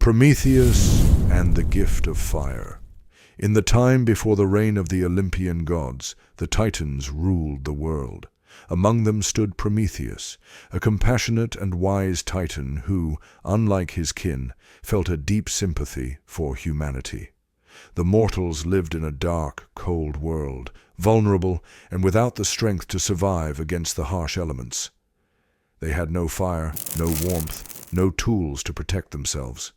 Prometheus and the gift of fire. In the time before the reign of the Olympian gods, the Titans ruled the world. Among them stood Prometheus, a compassionate and wise Titan who, unlike his kin, felt a deep sympathy for humanity. The mortals lived in a dark, cold world, vulnerable and without the strength to survive against the harsh elements. They had no fire, no warmth, no tools to protect themselves.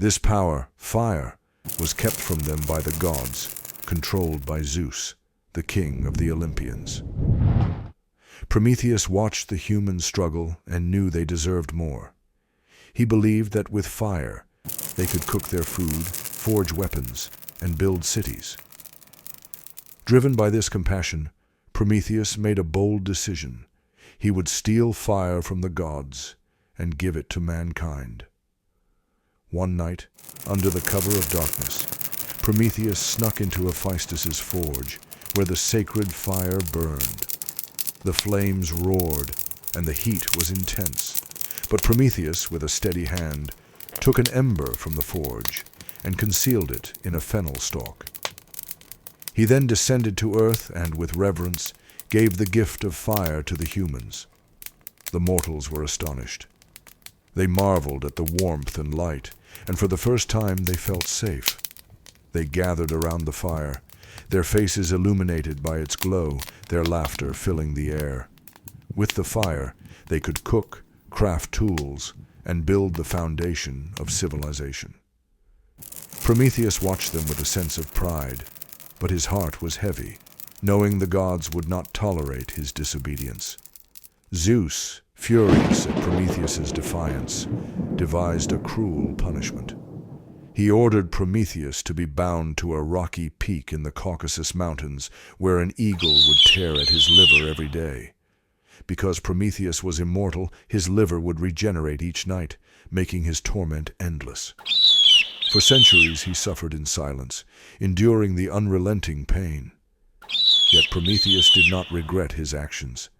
This power, fire, was kept from them by the gods, controlled by Zeus, the king of the Olympians. Prometheus watched the humans struggle and knew they deserved more. He believed that with fire, they could cook their food, forge weapons, and build cities. Driven by this compassion, Prometheus made a bold decision. He would steal fire from the gods and give it to mankind. One night, under the cover of darkness, Prometheus snuck into Hephaestus's forge, where the sacred fire burned. The flames roared, and the heat was intense. But Prometheus, with a steady hand, took an ember from the forge and concealed it in a fennel stalk. He then descended to earth and, with reverence, gave the gift of fire to the humans. The mortals were astonished. They marveled at the warmth and light, and for the first time they felt safe. They gathered around the fire, their faces illuminated by its glow, their laughter filling the air. With the fire, they could cook, craft tools, and build the foundation of civilization. Prometheus watched them with a sense of pride, but his heart was heavy, knowing the gods would not tolerate his disobedience. Zeus, furious at Prometheus's defiance, devised a cruel punishment. He ordered Prometheus to be bound to a rocky peak in the Caucasus Mountains, where an eagle would tear at his liver every day. Because Prometheus was immortal, his liver would regenerate each night, making his torment endless. For centuries he suffered in silence, enduring the unrelenting pain. Yet Prometheus did not regret his actions.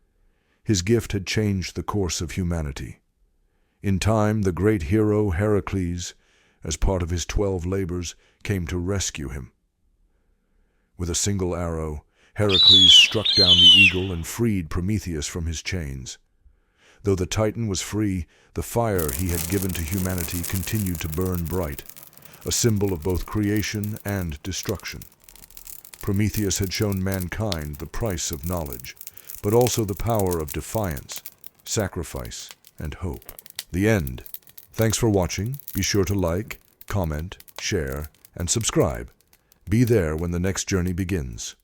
His gift had changed the course of humanity. In time, the great hero Heracles, as part of his 12 labors, came to rescue him. With a single arrow, Heracles struck down the eagle and freed Prometheus from his chains. Though the Titan was free, the fire he had given to humanity continued to burn bright, a symbol of both creation and destruction. Prometheus had shown mankind the price of knowledge, but also the power of defiance, sacrifice, and hope. The end. Thanks for watching. Be sure to like, comment, share, and subscribe. Be there when the next journey begins.